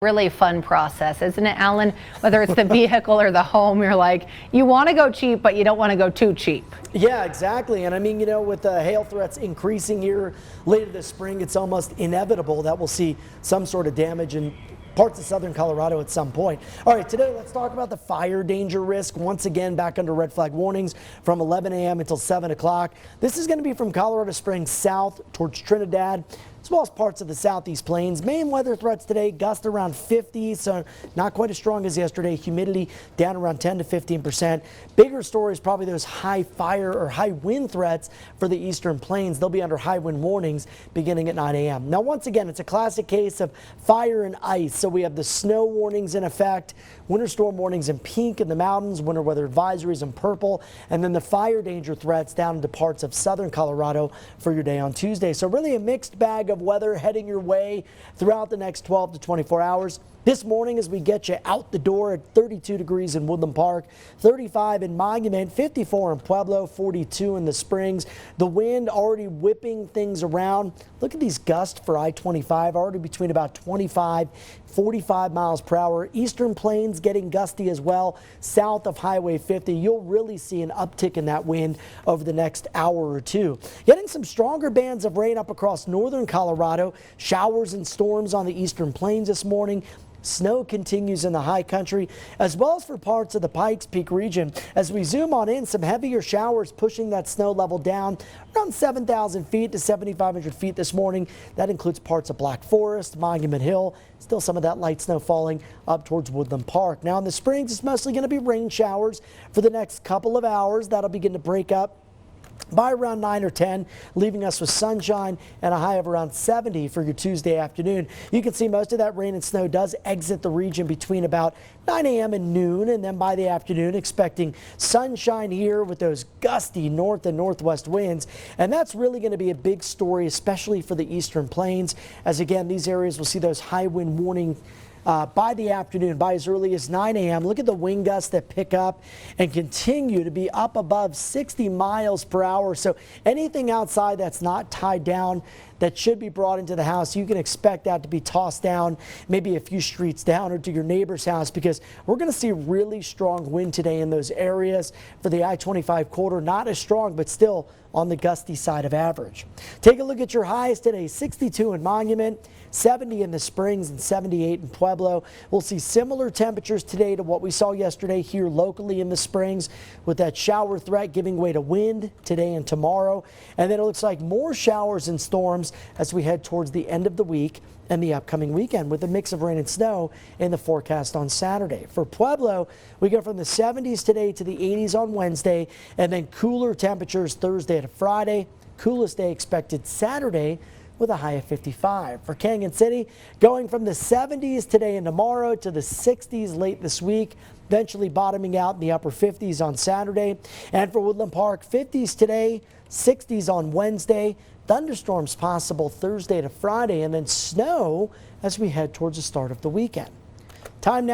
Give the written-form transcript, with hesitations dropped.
Really fun process, isn't it, Alan? Whether it's the vehicle or the home, you're like, you want to go cheap, but you don't want to go too cheap. Yeah, exactly. And I mean, with the hail threats increasing here later this spring, it's almost inevitable that we'll see some sort of damage in parts of southern Colorado at some point. All right, today let's talk about the fire danger risk. Once again, back under red flag warnings from 11 a.m. until 7 o'clock. This is going to be from Colorado Springs south towards Trinidad, as well as parts of the southeast plains. Main weather threats today, gusts around 50, so not quite as strong as yesterday. Humidity down around 10 to 15%. Bigger story is probably those high fire or high wind threats for the eastern plains. They'll be under high wind warnings beginning at 9 a.m. Now, once again, it's a classic case of fire and ice. So we have the snow warnings in effect, winter storm warnings in pink in the mountains, winter weather advisories in purple, and then the fire danger threats down into parts of southern Colorado for your day on Tuesday. So really a mixed bag of weather heading your way throughout the next 12 to 24 hours. This morning, as we get you out the door, at 32 degrees in Woodland Park, 35 in Monument, 54 in Pueblo, 42 in the Springs. The wind already whipping things around. Look at these gusts for I-25, already between about 25, 45 miles per hour. Eastern Plains getting gusty as well. South of Highway 50, you'll really see an uptick in that wind over the next hour or two. Getting some stronger bands of rain up across northern Colorado. Showers and storms on the Eastern Plains this morning. Snow continues in the high country, as well as for parts of the Pikes Peak region. As we zoom on in, some heavier showers pushing that snow level down around 7,000 feet to 7,500 feet this morning. That includes parts of Black Forest, Monument Hill. Still some of that light snow falling up towards Woodland Park. Now in the Springs, it's mostly going to be rain showers for the next couple of hours. That'll begin to break up by around 9 or 10, leaving us with sunshine and a high of around 70 for your Tuesday afternoon. You can see most of that rain and snow does exit the region between about 9 a.m. and noon, and then by the afternoon expecting sunshine here with those gusty north and northwest winds. And that's really going to be a big story, especially for the eastern plains, as again these areas will see those high wind warning by the afternoon, by as early as 9 a.m. Look at the wind gusts that pick up and continue to be up above 60 miles per hour. So anything outside that's not tied down that should be brought into the house, you can expect that to be tossed down maybe a few streets down or to your neighbor's house, because we're going to see really strong wind today in those areas. For the I-25 corridor, not as strong, but still on the gusty side of average. Take a look at your highs today. 62 in Monument, 70 in the Springs, and 78 in Pueblo. We'll see similar temperatures today to what we saw yesterday here locally in the Springs, with that shower threat giving way to wind today and tomorrow. And then it looks like more showers and storms as we head towards the end of the week and the upcoming weekend, with a mix of rain and snow in the forecast on Saturday. For Pueblo, we go from the 70s today to the 80s on Wednesday, and then cooler temperatures Thursday to Friday. Coolest day expected Saturday with a high of 55. For Canyon City, going from the 70s today and tomorrow to the 60s late this week, eventually bottoming out in the upper 50s on Saturday. And for Woodland Park, 50s today, 60s on Wednesday. Thunderstorms possible Thursday to Friday, and then snow as we head towards the start of the weekend. Time now.